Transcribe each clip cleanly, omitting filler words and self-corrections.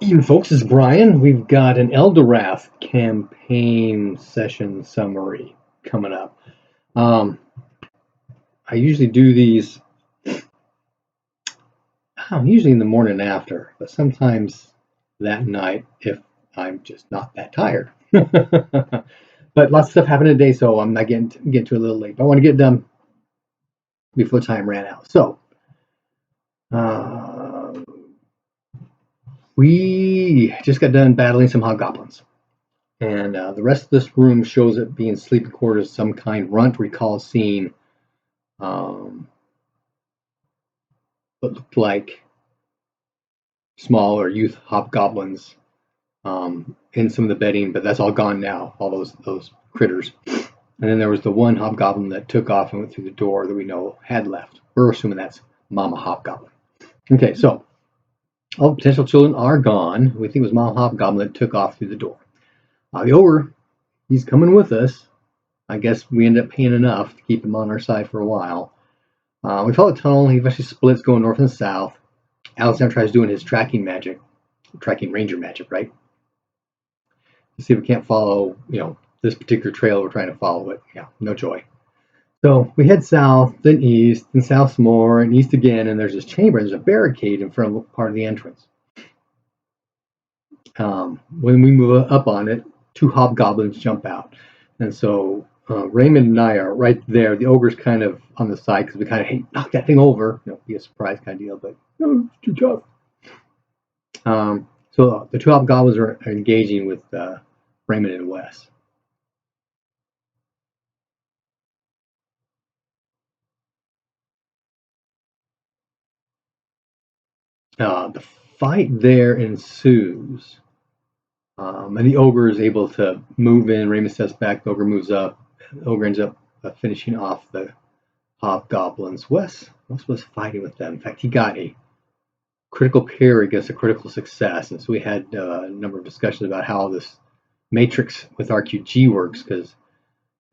Evening, folks. This is Brian. We've got an Elderath campaign session summary coming up. I usually do these usually in the morning after, but sometimes that night if I'm just not that tired. But lots of stuff happened today, so I'm not getting to it a little late. But I want to get done before time ran out. So we just got done battling some hobgoblins. And the rest of this room shows it being sleeping quarters of some kind. Runt recalls seeing what looked like small or youth hobgoblins in some of the bedding, but that's all gone now, all those critters. And then there was the one hobgoblin that took off and went through the door that we know had left. We're assuming that's Mama Hobgoblin. Okay, so all the potential children are gone. We think it was Mama Hobgoblin that took off through the door. The ogre, he's coming with us. I guess we ended up paying enough to keep him on our side for a while. We follow the tunnel. He eventually splits, going north and south. Alexander tries doing his tracking ranger magic, right? To see if we can't follow, this particular trail we're trying to follow it. Yeah, no joy. So we head south, then east, then south some more, and east again, and there's this chamber. There's a barricade in front of part of the entrance. When we move up on it, two hobgoblins jump out. And so Raymond and I are right there. The ogre's kind of on the side because we kind of, hey, knock that thing over. Be a surprise kind of deal, but no, it's too tough. So the two hobgoblins are engaging with Raymond and Wes. The fight there ensues. And the ogre is able to move in. Raymond steps back. The ogre moves up. The ogre ends up finishing off the hobgoblins. Wes was fighting with them. In fact, he got a critical parry against a critical success. And so we had a number of discussions about how this matrix with RQIII works, because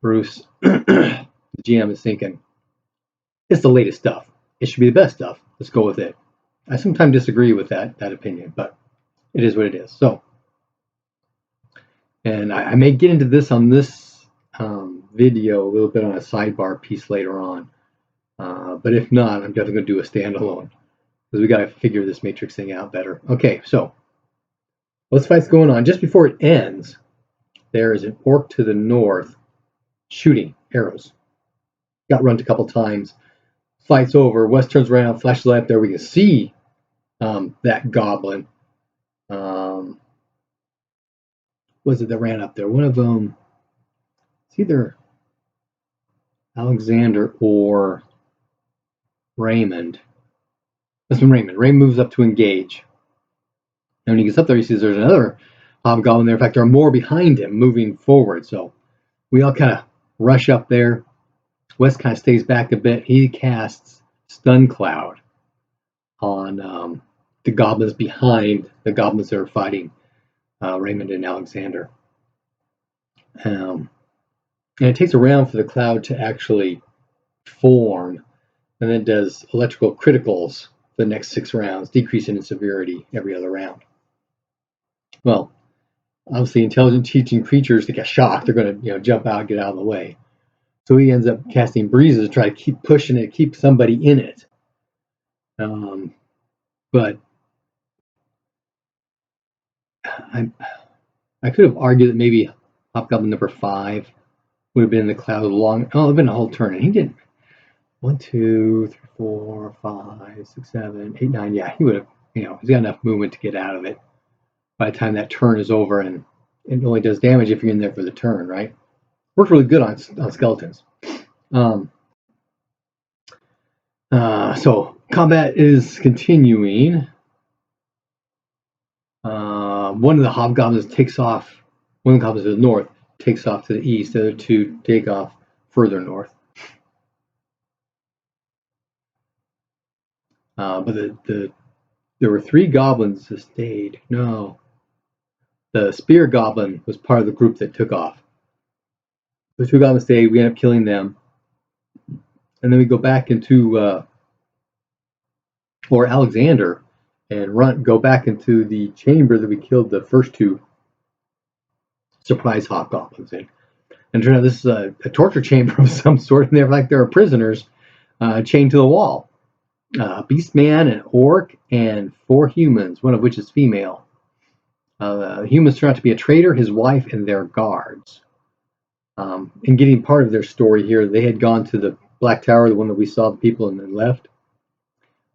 Bruce, the GM, is thinking, it's the latest stuff. It should be the best stuff. Let's go with it. I sometimes disagree with that opinion, but it is what it is. So, and I may get into this on this video a little bit on a sidebar piece later on. But if not, I'm definitely going to do a standalone, because we got to figure this matrix thing out better. Okay, so this fight's going on. Just before it ends, there is an orc to the north shooting arrows. Got run a couple times. Fight's over. Wes turns around, flashes light up there. We can see that goblin. Was it that ran up there? One of them, it's either Alexander or Raymond. That's when Raymond moves up to engage. And when he gets up there, he sees there's another hobgoblin there. In fact, there are more behind him moving forward. So we all kind of rush up there. Wes kind of stays back a bit. He casts Stun Cloud on the goblins behind the goblins that are fighting Raymond and Alexander. And it takes a round for the cloud to actually form, and then does electrical criticals for the next 6 rounds, decreasing in severity every other round. Well, obviously, intelligent teaching creatures, they get shocked. They're going to jump out, get out of the way. So he ends up casting breezes to try to keep pushing it, keep somebody in it. But I could have argued that maybe Hobgoblin number 5 would have been in the cloud long. Oh, it would have been a whole turn, and he didn't. 1, 2, 3, 4, 5, 6, 7, 8, 9. Yeah, he would have. He's got enough movement to get out of it by the time that turn is over, and it only does damage if you're in there for the turn, right? Works really good on skeletons. So combat is continuing. One of the hobgoblins takes off. One of the goblins to the north takes off to the east. The other two take off further north. But there were 3 goblins that stayed. No, the spear goblin was part of the group that took off. The 2 goblins stayed. We end up killing them, and then we go back into or Alexander and go back into the chamber that we killed the first 2 surprise hobgoblins in. And turns out this is a torture chamber of some sort, and there are prisoners chained to the wall. Beastman, an orc, and 4 humans, one of which is female. The humans turn out to be a traitor, his wife, and their guards. In getting part of their story here, they had gone to the Black Tower, the one that we saw the people and then left,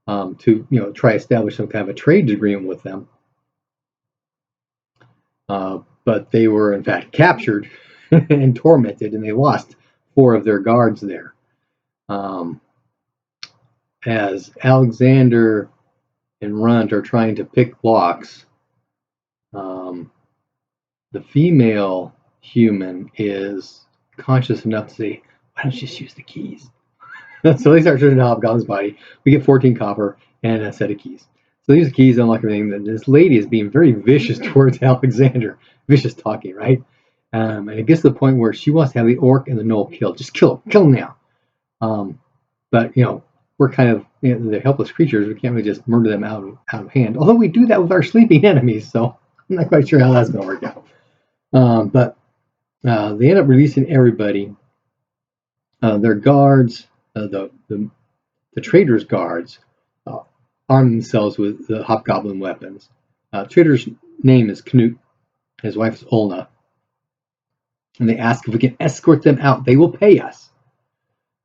to try to establish some kind of a trade agreement with them. But they were in fact captured and tormented, and they lost 4 of their guards there. As Alexander and Runt are trying to pick locks, the female human is conscious enough to say, why don't you just use the keys? So they start searching the hobgoblin's body. We get 14 copper and a set of keys. So they use the keys, unlock everything. And this lady is being very vicious towards Alexander. Vicious talking, right? And it gets to the point where she wants to have the orc and the gnoll killed. Just kill them now. But we're kind of they're helpless creatures. We can't really just murder them out of hand. Although we do that with our sleeping enemies, so I'm not quite sure how that's going to work out. But they end up releasing everybody. Their guards, the trader's guards, arm themselves with the hobgoblin weapons. Trader's name is Knut. His wife is Olna. And they ask if we can escort them out. They will pay us.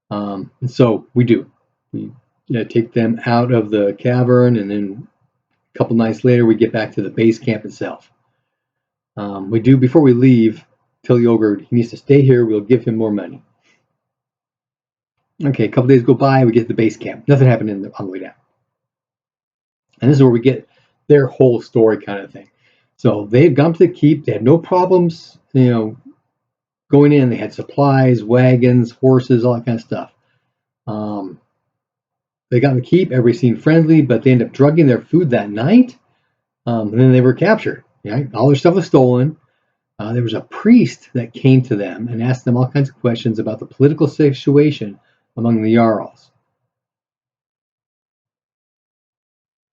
And so we do. We take them out of the cavern, and then a couple nights later we get back to the base camp itself. We do, before we leave, tell the ogre he needs to stay here. We'll give him more money. Okay, a couple days go by, we get to the base camp. Nothing happened on the way down. And this is where we get their whole story kind of thing. So they had gone to the keep. They had no problems, going in. They had supplies, wagons, horses, all that kind of stuff. They got in the keep. Everybody seemed friendly, but they ended up drugging their food that night. And then they were captured. Right? All their stuff was stolen. There was a priest that came to them and asked them all kinds of questions about the political situation among the Jarls.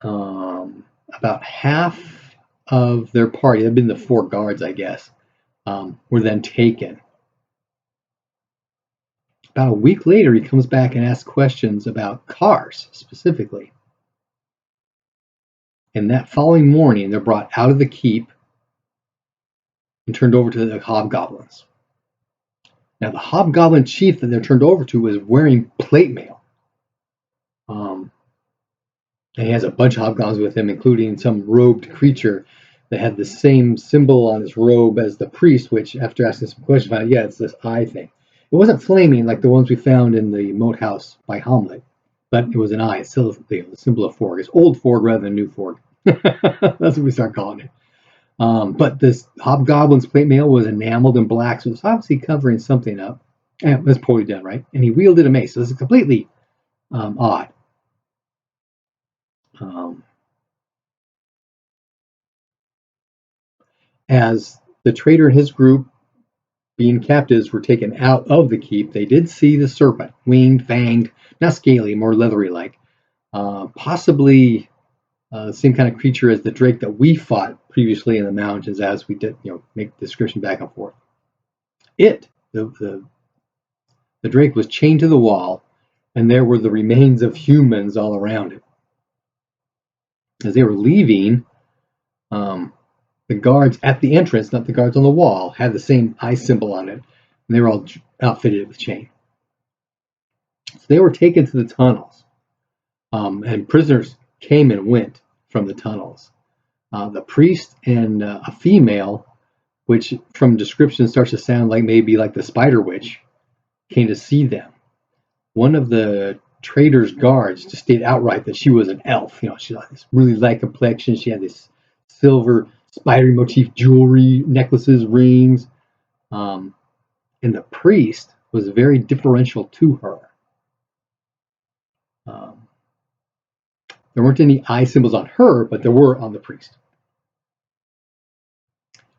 About half of their party, had been the 4 guards, I guess, were then taken. About a week later, he comes back and asks questions about cars, specifically. And that following morning, they're brought out of the keep and turned over to the hobgoblins. Now, the hobgoblin chief that they're turned over to was wearing plate mail. And he has a bunch of hobgoblins with him, including some robed creature that had the same symbol on his robe as the priest, which, after asking some questions, found out, yeah, it's this eye thing. It wasn't flaming like the ones we found in the moat house by Hamlet, but it was an eye, still the symbol of Forg. It's old Forg rather than new Forg. That's what we start calling it. But this hobgoblin's plate mail was enameled in black, so it's obviously covering something up. And that's poorly done, right? And he wielded a mace, so this is completely odd. As the trader and his group, being captives, were taken out of the keep, they did see the serpent, winged, fanged, not scaly, more leathery-like, possibly the same kind of creature as the drake that we fought previously in the mountains, as we did, make the description back and forth. The drake was chained to the wall, and there were the remains of humans all around it. As they were leaving, the guards at the entrance, not the guards on the wall, had the same eye symbol on it, and they were all outfitted with chain. So they were taken to the tunnels, and prisoners came and went from the tunnels. The priest and a female, which from description starts to sound like maybe like the spider witch, came to see them. One of the trader's guards just stated outright that she was an elf. She had this really light complexion. She had this silver spidery motif jewelry, necklaces, rings. And the priest was very differential to her. There weren't any eye symbols on her, but there were on the priest.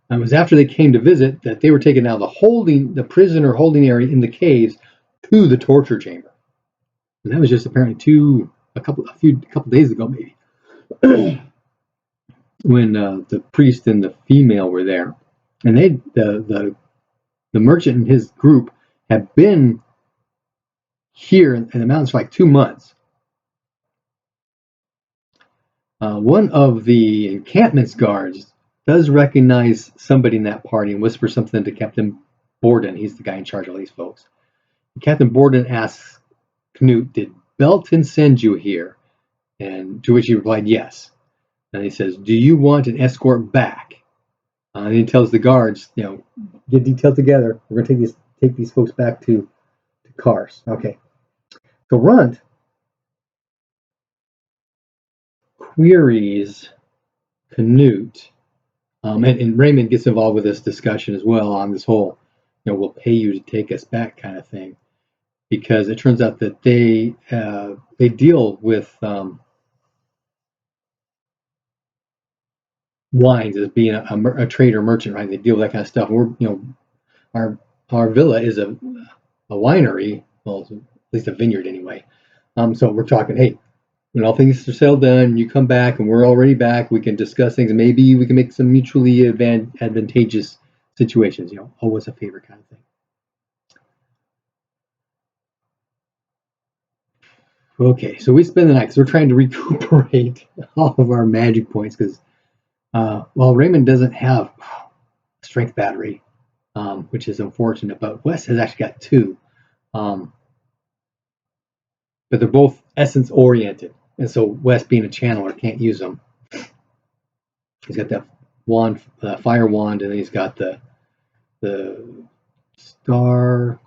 And it was after they came to visit that they were taken out of the prisoner holding area in the caves to the torture chamber. And that was just apparently a couple days ago, maybe. when the priest and the female were there, and the merchant and his group have been here in the mountains for like 2 months. One of the encampment's guards does recognize somebody in that party and whispers something to Captain Borden. He's the guy in charge of all these folks. Captain Borden asks Knut, "Did Belton send you here?" And to which he replied, "Yes." And he says, "Do you want an escort back?" And he tells the guards, get detailed together. We're going to take these folks back to Kars. Okay. So Runt queries Knut, and Raymond gets involved with this discussion as well on this whole, we'll pay you to take us back kind of thing, because it turns out that they deal with wines as being a trader merchant, right? They deal with that kind of stuff. And our villa is a winery, well, at least a vineyard anyway. So we're talking, hey, when all things are said done, you come back and we're already back. We can discuss things, and maybe we can make some mutually advantageous situations. Always a favor kind of thing. Okay, so we spend the night because we're trying to recuperate all of our magic points because, well, Raymond doesn't have a strength battery, which is unfortunate, but Wes has actually got 2. But they're both essence oriented, and so Wes, being a channeler, can't use them. He's got that wand, fire wand, and then he's got the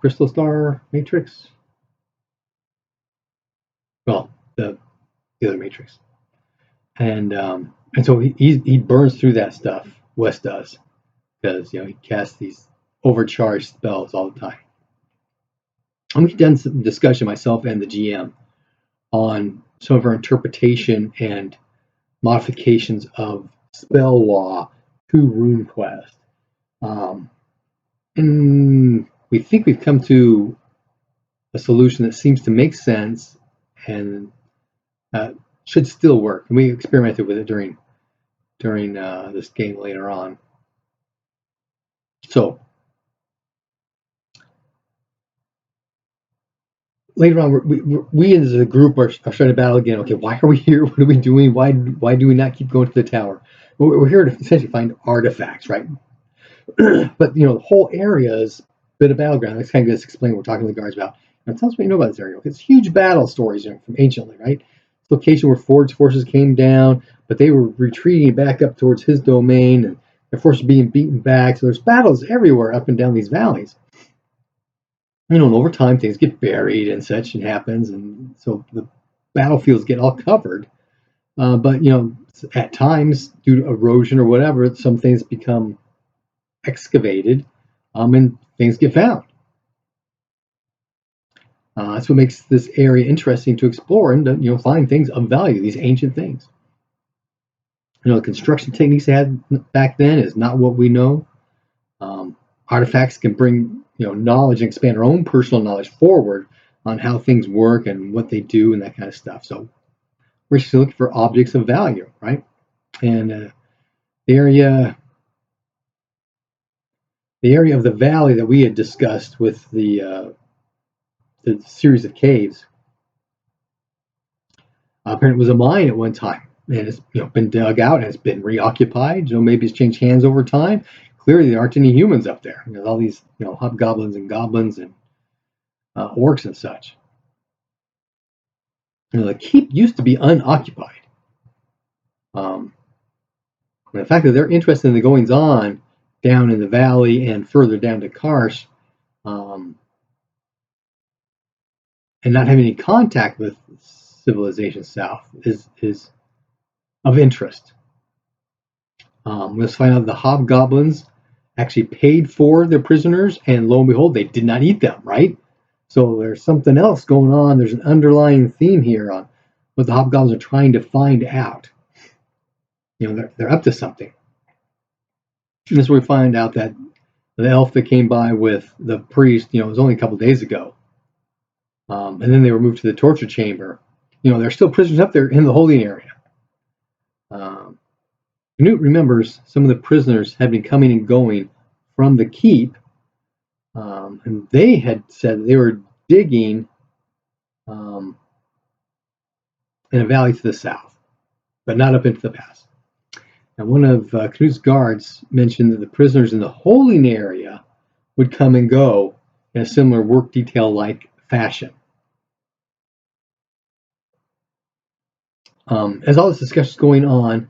crystal star matrix. Well, the other matrix, and so he burns through that stuff. Wes does, because he casts these overcharged spells all the time. And we've done some discussion, myself and the GM, on some of our interpretation and modifications of spell law to RuneQuest. And we think we've come to a solution that seems to make sense and should still work. And we experimented with it during this game later on. So later on, we as a group are starting to battle again. Okay, why are we here? What are we doing? Why do we not keep going to the tower? We're here to essentially find artifacts, right? But the whole area is a bit of battleground. Let's kind of just explain what we're talking to the guards about. Now, tell us what you know about this area. It's huge battle stories from anciently, right? It's a location where Ford's forces came down, but they were retreating back up towards his domain, and their forces being beaten back. So there's battles everywhere up and down these valleys. And over time things get buried and such, and happens, and so the battlefields get all covered. But at times, due to erosion or whatever, some things become excavated, and things get found. That's what makes this area interesting to explore and to, find things of value, these ancient things. The construction techniques they had back then is not what we know. Artifacts can bring knowledge and expand our own personal knowledge forward on how things work and what they do and that kind of stuff. So we're just looking for objects of value, right? And the area of the valley that we had discussed with the series of caves, apparently it was a mine at one time, and it's been dug out and it's been reoccupied. Maybe it's changed hands over time. Clearly, there aren't any humans up there. There's all these hobgoblins and goblins and orcs and such. The keep used to be unoccupied. The fact that they're interested in the goings on down in the valley and further down to Karsh, and not having any contact with civilization south is of interest. Let's find out the hobgoblins actually paid for their prisoners, and lo and behold, they did not eat them, right? So there's something else going on. There's an underlying theme here on what the hobgoblins are trying to find out. They're up to something. And this is where we find out that the elf that came by with the priest, it was only a couple days ago. And then they were moved to the torture chamber. They're still prisoners up there in the holding area. Canute remembers some of the prisoners had been coming and going from the keep, and they had said they were digging in a valley to the south, but not up into the pass. And one of Canute's guards mentioned that the prisoners in the holding area would come and go in a similar work detail-like fashion. As all this discussion is going on,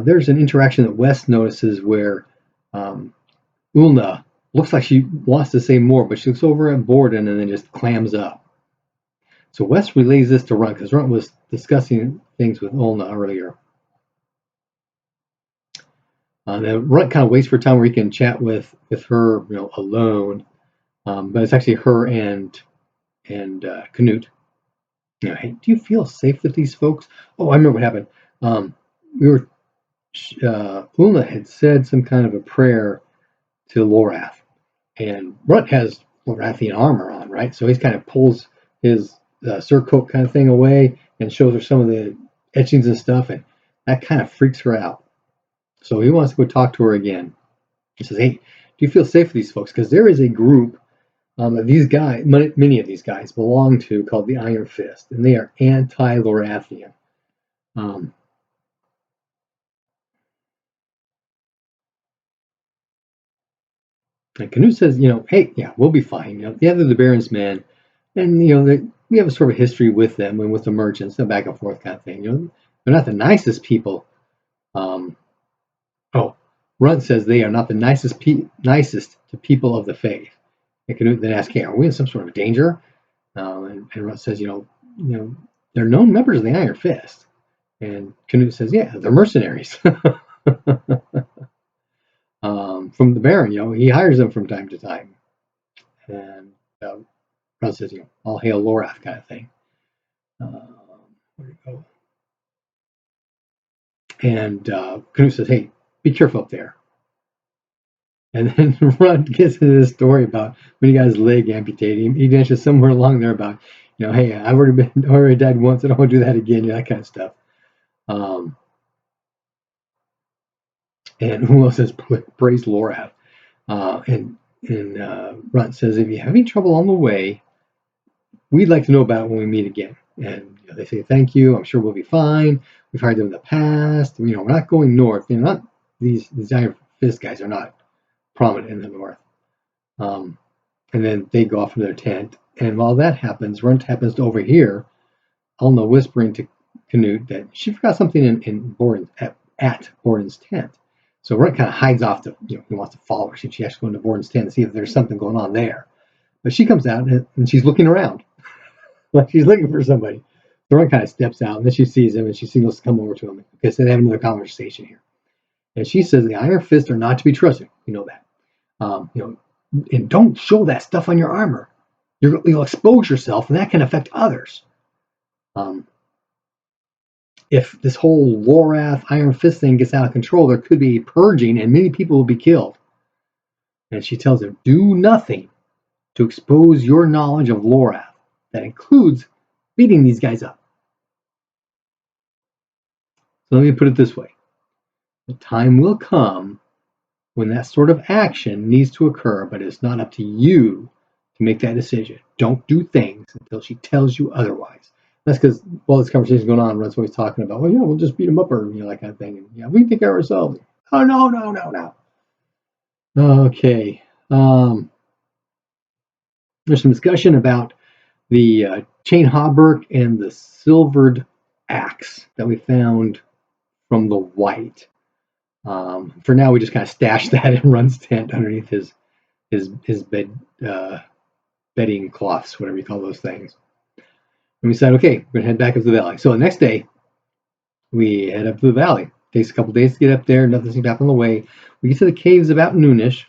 there's an interaction that Wes notices where Ulna looks like she wants to say more, but she looks over at Borden and then just clams up. So Wes relays this to Runt because Runt was discussing things with Ulna earlier. Then Runt kind of waits for a time where he can chat with her, alone. But it's actually her and Canute. Hey, do you feel safe with these folks? Oh, I remember what happened. Ulna had said some kind of a prayer to Lorath, and Runt has Lorathian armor on, right? So he kind of pulls his surcoat kind of thing away and shows her some of the etchings and stuff, and that kind of freaks her out. So he wants to go talk to her again. He says, "Hey, do you feel safe with these folks? Because there is a group that these guys, many of these guys, belong to called the Iron Fist, and they are anti-Lorathian." And Canute says, "Hey, yeah, we'll be fine. Yeah, they're the Baron's men, and we have a sort of history with them and with the merchants, the back and forth kind of thing. They're not the nicest people." Um, oh, Runt says they are not the nicest to people of the faith. And Canute then asks, "Hey, are we in some sort of danger?" And Runt says, they're known members of the Iron Fist." And Canute says, "Yeah, they're mercenaries." From the Baron, he hires them from time to time. And Runt says, "All hail Lorath," kind of thing. Where to go? And Canute says, "Hey, be careful up there." And then Runt gets into this story about when he got his leg amputated. He mentions somewhere along there about, "Hey, I've already died once. I don't want to do that again," that kind of stuff. And who else says, "Praise Lorath." And Runt says, "If you have any trouble on the way, we'd like to know about it when we meet again." And they say, "Thank you. I'm sure we'll be fine. We've hired them in the past. We're not going north. Not these Iron Fist guys are not prominent in the north." And then they go off into their tent. And while that happens, Runt happens to overhear Ulna whispering to Canute that she forgot something at Borden's tent. So Runt kind of hides off he wants to follow her. She has to go into Borden's tent and see if there's something going on there. But she comes out and she's looking around. Like she's looking for somebody. So Runt kind of steps out and then she sees him and she signals to come over to him because they have another conversation here. And she says the Iron Fist are not to be trusted. You know that. And don't show that stuff on your armor. You'll expose yourself, and that can affect others. If this whole Lorath Iron Fist thing gets out of control, there could be purging, and many people will be killed. And she tells him, "Do nothing to expose your knowledge of Lorath. That includes beating these guys up." So let me put it this way: the time will come when that sort of action needs to occur, but it's not up to you to make that decision. Don't do things until she tells you otherwise. That's because while this conversation is going on, Runt's always talking about, "Well, we'll just beat them up," or that kind of thing. And we can take care of ourselves. Oh, no. Okay. There's some discussion about the chain hauberk and the silvered axe that we found from the white. For now, we just kind of stashed that in Runt's tent underneath his bed bedding cloths, whatever you call those things. And we said, okay, we're gonna head back up to the valley. So the next day, we head up to the valley. It takes a couple days to get up there. Nothing seems to happen on the way. We get to the caves about noonish.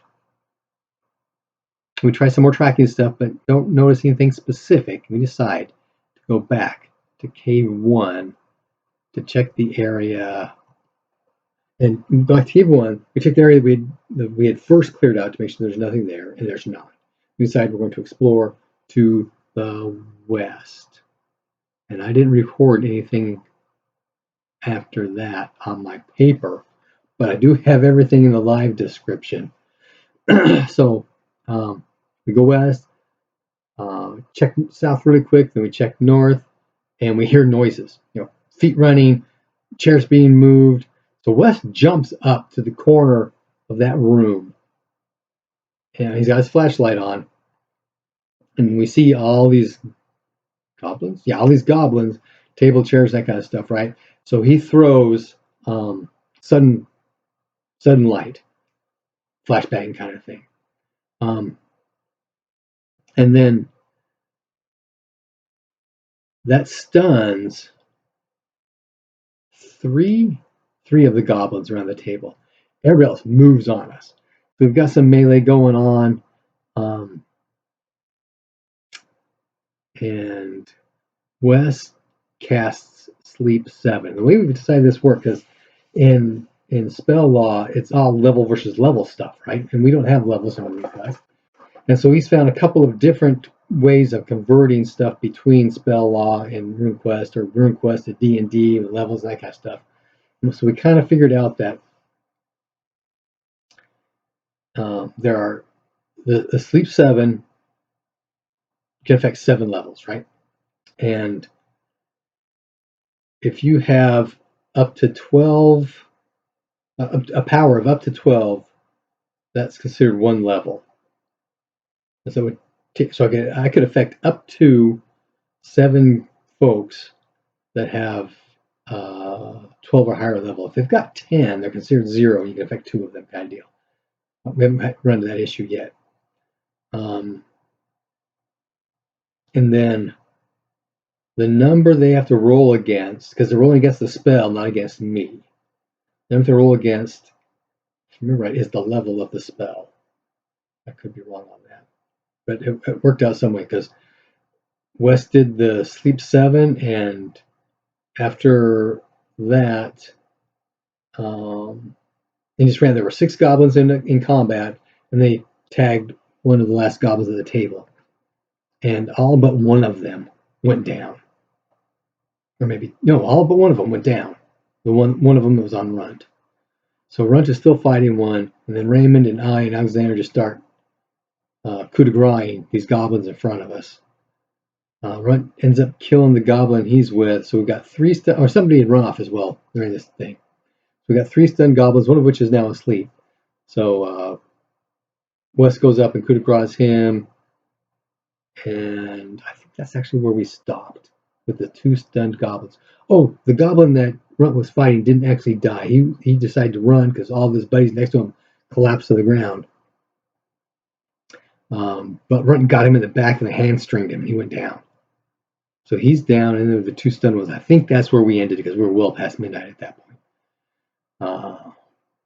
We try some more tracking stuff, but don't notice anything specific. We decide to go back to Cave 1 to check the area. And back to Cave 1, we checked the area we had first cleared out to make sure there's nothing there, and there's not. We decided we're going to explore to the west. And I didn't record anything after that on my paper, but I do have everything in the live description. So we go west, check south really quick, then we check north, and we hear noises. Feet running, chairs being moved. So Wes jumps up to the corner of that room, and he's got his flashlight on, and we see all these goblins. Yeah, all these goblins, table, chairs, that kind of stuff, right? So he throws sudden light, flashbang kind of thing, and then that stuns three of the goblins around the table. Everybody else moves on us. We've got some melee going on, and Wes casts Sleep 7. The way we've decided this works is in spell law, it's all level versus level stuff, right? And we don't have levels on these guys. And so he's found a couple of different ways of converting stuff between spell law and RuneQuest, or RuneQuest to D&D, levels, that kind of stuff. And so we kind of figured out that there are the Sleep 7 can affect 7 levels, right? And if you have up to 12, a power of up to 12, that's considered 1 level. And so I could affect up to 7 folks that have 12 or higher level. If they've got 10, they're considered 0. You can affect 2 of them, kind of deal. We haven't run into that issue yet. And then the number they have to roll against, because they're rolling against the spell, not against me. They have to roll against, if I remember right, is the level of the spell. I could be wrong on that. But it worked out some way, because Wes did the Sleep 7, and after that, they just ran. There were 6 goblins in combat, and they tagged one of the last goblins at the table. And all but one of them went down. Or maybe, no, all but one of them went down. One of them was on Runt. So Runt is still fighting one, and then Raymond and I and Alexander just start coup de grace these goblins in front of us. Runt ends up killing the goblin he's with, so we got 3 or somebody had run off as well during this thing. So we got 3 stunned goblins, one of which is now asleep. So Wes goes up and coup de grace him, and I think that's actually where we stopped with the 2 stunned goblins. Oh, the goblin that Runt was fighting didn't actually die. He decided to run because all of his buddies next to him collapsed to the ground. But Runt got him in the back and hamstringed him, and he went down. So he's down, and then the 2 stunned ones. I think that's where we ended because we were well past midnight at that point.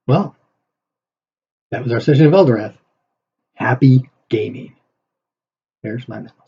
Well, that was our session of Elderath. Happy gaming. There's my mouse.